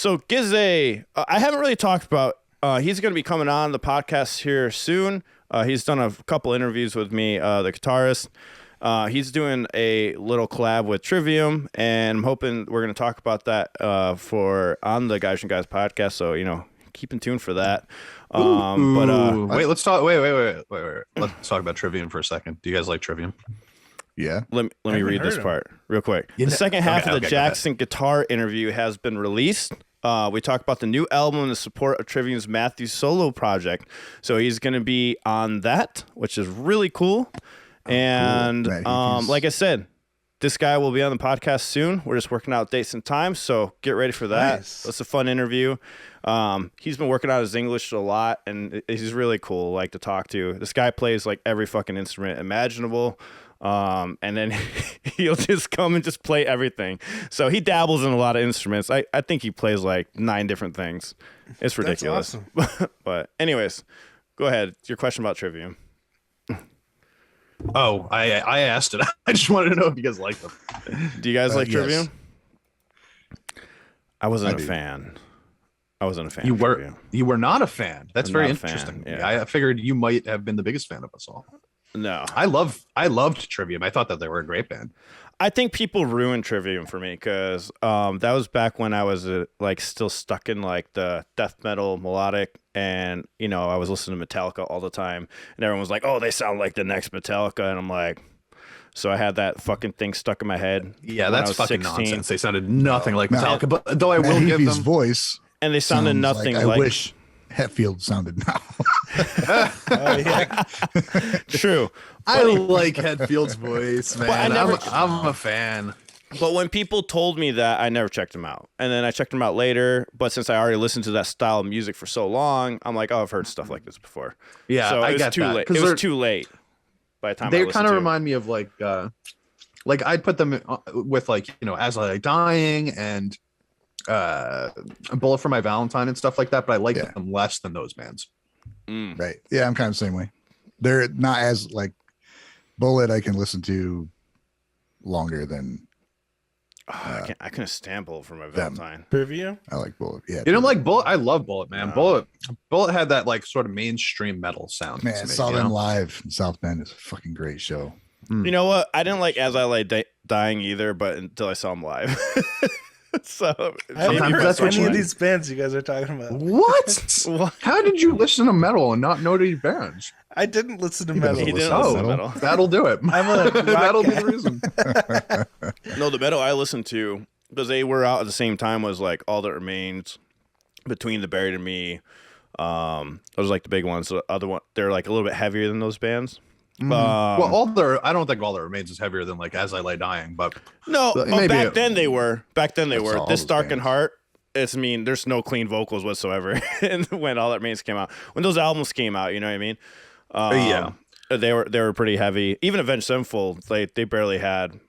So Gyze, I haven't really talked about. He's going to be coming on the podcast here soon. He's done a couple interviews with me, the guitarist. He's doing a little collab with Trivium, and I'm hoping we're going to talk about that on the Guys and Guys podcast. So keep in tune for that. Wait, let's talk. Wait. Let's talk about Trivium for a second. Do you guys like Trivium? Yeah. Let me read this part real quick. The second half of the Jackson guitar interview has been released. We talk about the new album and the support of Trivium's Matthew solo project. So he's going to be on that, which is really cool. And Cool. like I said, this guy will be on the podcast soon. We're just working out dates and times, so get ready for that. Nice. It's a fun interview. He's been working on his English a lot, and he's really cool, to talk to. This guy plays every fucking instrument imaginable. And then he'll just come and just play everything. So he dabbles in a lot of instruments. I think he plays 9 different things. It's ridiculous. That's awesome. But anyways, go ahead. Your question about Trivium. Oh, I asked it. I just wanted to know if you guys like them. Do you guys like yes. Trivium? I wasn't I a do. fan. I wasn't a fan. You of were Trivium. you were not a fan. That's I'm very not a fan, interesting. yeah. I figured you might have been the biggest fan of us all. No. I loved Trivium. I thought that they were a great band. I think people ruined Trivium for me because that was back when I was still stuck in the death metal melodic, and I was listening to Metallica all the time, and everyone was like, "Oh, they sound like the next Metallica," and I'm like, so I had that fucking thing stuck in my head. Yeah, when I that's was fucking 16. nonsense. They sounded nothing like No. Metallica, but though I will Matt give Heafy's them. voice, and they sounded sounds nothing I like. wish Hetfield sounded now. Oh yeah. True. I like Hetfield's voice, man. I never- I'm a fan. But when people told me that, I never checked them out. And then I checked them out later. But since I already listened to that style of music for so long, I'm like, oh, I've heard stuff like this before. Yeah, so I it was get too that, late. 'cause It was they're- too late by the time I They listened kind of to it. remind me of I'd put them with As I Lay Dying and A Bullet for My Valentine and stuff like that, but I like them less than those bands. Right. Yeah, I'm kind of the same way. They're not as Bullet I can listen to longer than I couldn't stand Bullet for My Valentine. Trivium. I like Bullet. Yeah. You don't like Bullet? I love Bullet, man. No. Bullet had that sort of mainstream metal sound. Man, to me, saw you them know? live in South Bend. It's a fucking great show. You know what? I didn't like As I Lay Dying either, but until I saw them live. So I haven't Sometimes heard that's what any you of need. these bands you guys are talking about. What? What? How did you listen to metal and not know these bands? I didn't listen to He metal. doesn't He didn't listen to listen to metal. metal. That'll do it. I'm a rock That'll be guy. the reason. No, the metal I listened to, because they were out at the same time, was All That Remains, Between the Buried and Me. Those are the big ones. The other one, they're a little bit heavier than those bands. Well, I don't think All That Remains is heavier than As I Lay Dying, but No, Maybe back then they were. Back then they That's were. all This those Dark and bands. Heart. There's no clean vocals whatsoever. And when All That Remains came out, when those albums came out, you know what I mean? Yeah. They were pretty heavy. Even Avenged Sevenfold, they barely had.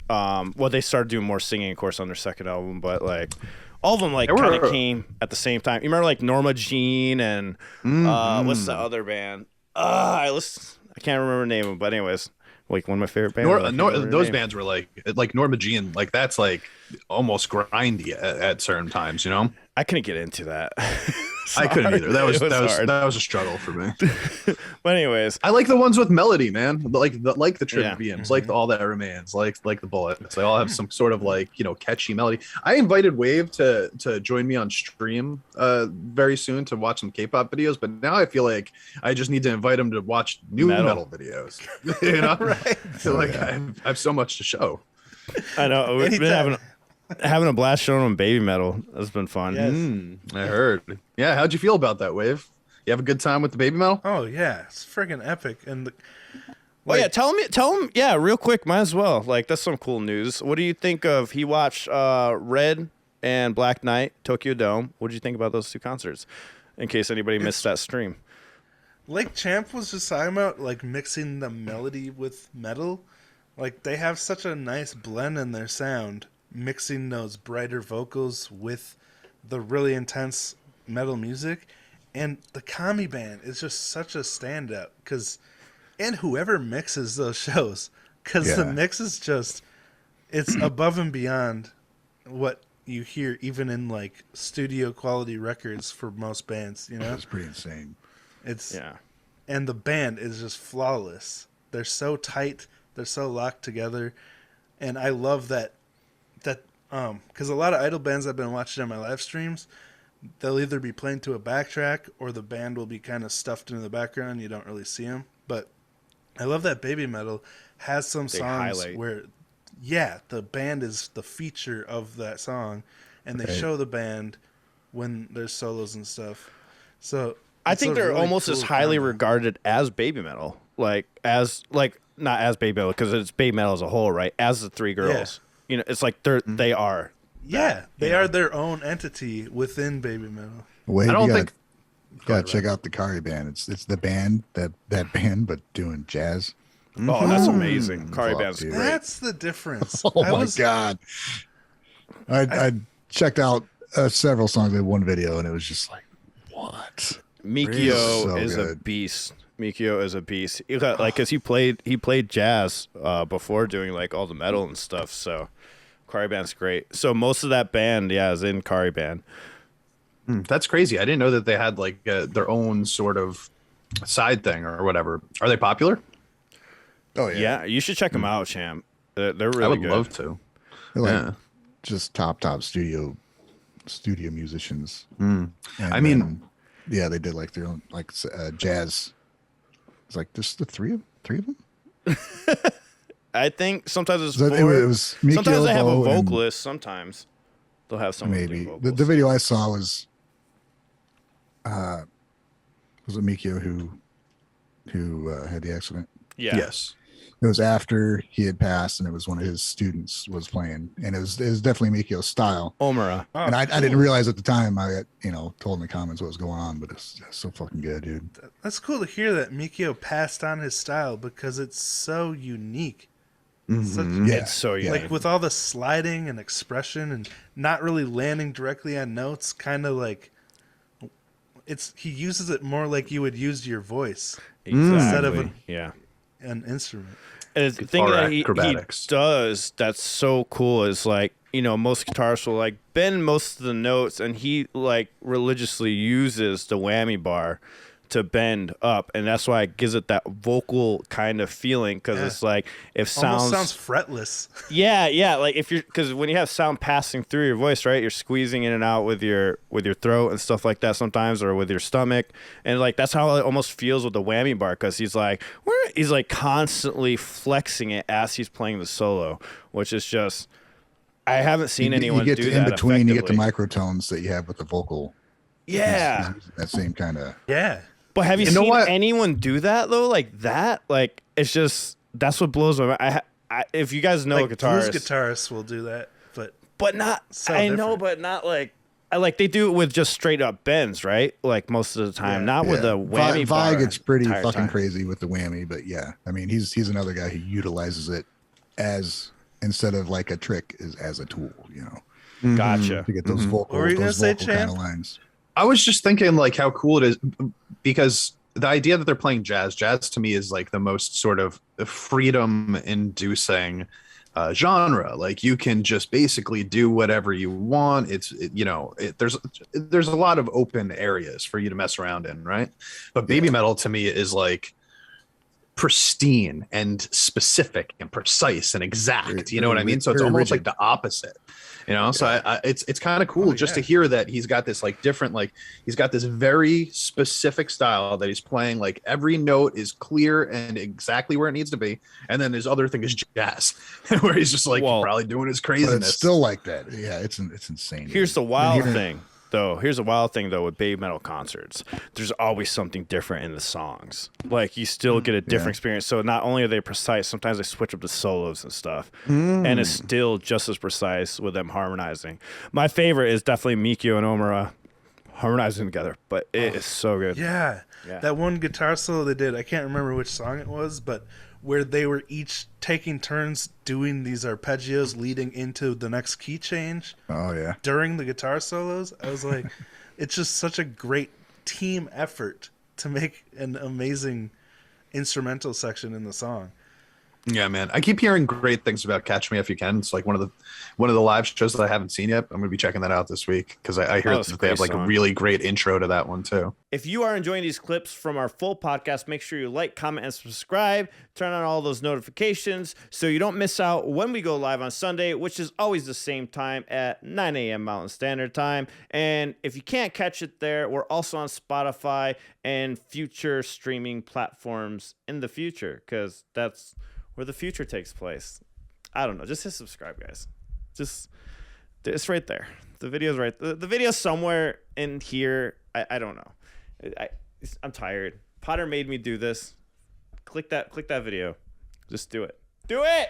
They started doing more singing, of course, on their second album, but all of them kind of came at the same time. You remember Norma Jean and what's the other band? I can't remember the name of them, but anyways, one of my favorite bands. those bands were like Norma Jean, that's almost grindy at certain times, you know. I couldn't get into that. I couldn't either. That was hard. that was a struggle for me. But anyways, I like the ones with melody, man. Like the Yeah. Triviums, like All That Remains, like the Bullets. They all have some sort of catchy melody. I invited Wave to join me on stream very soon to watch some K-pop videos, but now I feel like I just need to invite him to watch new metal videos. You know, right? I feel like I have so much to show. I know we've been having a blast showing them Baby Metal. That's been fun. Yes. I heard. Yeah, how'd you feel about that, Wave? You have a good time with the Baby Metal? Oh yeah, it's freaking epic. And Tell him. Yeah, real quick, might as well. That's some cool news. What do you think of? He watched Red and Black Knight, Tokyo Dome. What did you think about those two concerts? In case anybody missed that stream. like Champ was just talking about, mixing the melody with metal. They have such a nice blend in their sound, mixing those brighter vocals with the really intense metal music. And the Kami band is just such a standout and whoever mixes those shows, because the mix is just, it's above and beyond what you hear even in like studio quality records for most bands, you know? It's pretty insane. It's Yeah. And the band is just flawless. They're so tight, they're so locked together, and I love that because a lot of idol bands I've been watching on my live streams, they'll either be playing to a backtrack or the band will be kind of stuffed into the background. You don't really see them, but I love that Baby Metal has some They songs highlight. where, yeah, the band is the feature of that song, and they Right. show the band when there's solos and stuff. So I it's think a they're really almost as cool highly combo. regarded as Baby Metal, not as Baby Metal because it's Baby Metal as a whole, right? As the three girls, you know, it's like they are. Yeah, they you are know. their own entity within Baby Metal. Wade, I don't you think. gotta check out the Kari band. It's the band that band, but doing jazz. Oh, that's amazing. Kari Fuck, Band's dude. great. That's the difference. Oh my god! I checked out several songs in one video, and it was just like, what? Mikio So is a good. beast. Mikio is a beast. Like, cause he played jazz before doing like all the metal and stuff. So, Kari Band's great. So most of that band, is in Kari Band. That's crazy. I didn't know that they had like their own sort of side thing or whatever. Are they popular? Oh Yeah, you should check them out, champ. They're really I would good. love to. They're like Yeah. just top studio musicians. Mm. And I mean- then, yeah, they did like their own like jazz. It's like just the three of them. I think sometimes it's So it four. was Mikio, Sometimes they have a Bo, and vocalist. Sometimes they'll have someone maybe do the vocals. video I saw was it Mikio who had the accident. Yeah. Yes. It was after he had passed, and it was one of his students was playing, and it was definitely Mikio's style. Omura. Oh, And I didn't cool. realize at the time. I got, told in the comments what was going on, but it's so fucking good, dude. That's cool to hear that Mikio passed on his style because it's so unique. Such, Yeah, It's so unique. Like with all the sliding and expression and not really landing directly on notes, kind of like he uses it more like you would use your voice, Exactly. Instead of an instrument. And the thing Guitar that he acrobatics. does that's so cool is like, most guitarists will like bend most of the notes, and he like religiously uses the whammy bar to bend up, and that's why it gives it that vocal kind of feeling, because Yeah. it's like if Almost sounds sounds fretless. yeah, like if you're, because when you have sound passing through your voice, right, you're squeezing in and out with your throat and stuff like that sometimes, or with your stomach, and like that's how it almost feels with the whammy bar, because he's like constantly flexing it as he's playing the solo, which is just, I haven't seen anyone you get do in that between. You get the effectively. microtones that you have with the vocal. Yeah. He's using that same kind of. Yeah. But have you You know seen what? anyone do that though? Like that? Like it's just, that's what blows my mind. If you guys know Like a guitarist, blues guitarists will do that, but not. So I know, different. but not like. They do it with just straight up bends, right? Like most of the time, Yeah. not with the whammy bar. Vi gets pretty entire fucking time. crazy with the whammy, but yeah, I mean he's another guy who utilizes it as instead of like a trick is as a tool, Gotcha. to get those vocal, What were you gonna say, kind Champ? of lines. I was just thinking like how cool it is, because the idea that they're playing jazz to me is like the most sort of freedom inducing genre. Like you can just basically do whatever you want. There's a lot of open areas for you to mess around in, right? But Baby Metal to me is like pristine and specific and precise and exact. You know what I mean? So it's Very almost rigid. like the opposite. So it's kind of cool just to yeah. hear that he's got this like different, like he's got this very specific style that he's playing. Like every note is clear and exactly where it needs to be. And then his other thing is jazz, where he's just like Well, probably doing his But craziness. it's still like that. Yeah, it's insane. Here's the dude. wild Here- thing, though. Here's the wild thing, though, with Baby Metal concerts. There's always something different in the songs. Like, you still get a different experience. So not only are they precise, sometimes they switch up the solos and stuff. And it's still just as precise with them harmonizing. My favorite is definitely Mikio and Omura harmonizing together, but it is so good. yeah. Yeah. That one guitar solo they did, I can't remember which song it was, but where they were each taking turns doing these arpeggios leading into the next key change Oh yeah. during the guitar solos. I was like, it's just such a great team effort to make an amazing instrumental section in the song. Yeah, man. I keep hearing great things about Catch Me If You Can. It's like one of the live shows that I haven't seen yet. I'm gonna be checking that out this week because I hear it's a that they have great like a song. really great intro to that one too. If you are enjoying these clips from our full podcast, make sure you like, comment, and subscribe. Turn on all those notifications so you don't miss out when we go live on Sunday, which is always the same time at 9 a.m. Mountain Standard Time. And if you can't catch it there, we're also on Spotify and future streaming platforms in the future, because that's where the future takes place. I don't know. Just hit subscribe, guys. It's right there. The video's right. The video's somewhere in here. I don't know. I'm tired. Potter made me do this. Click that video. Just do it. Do it!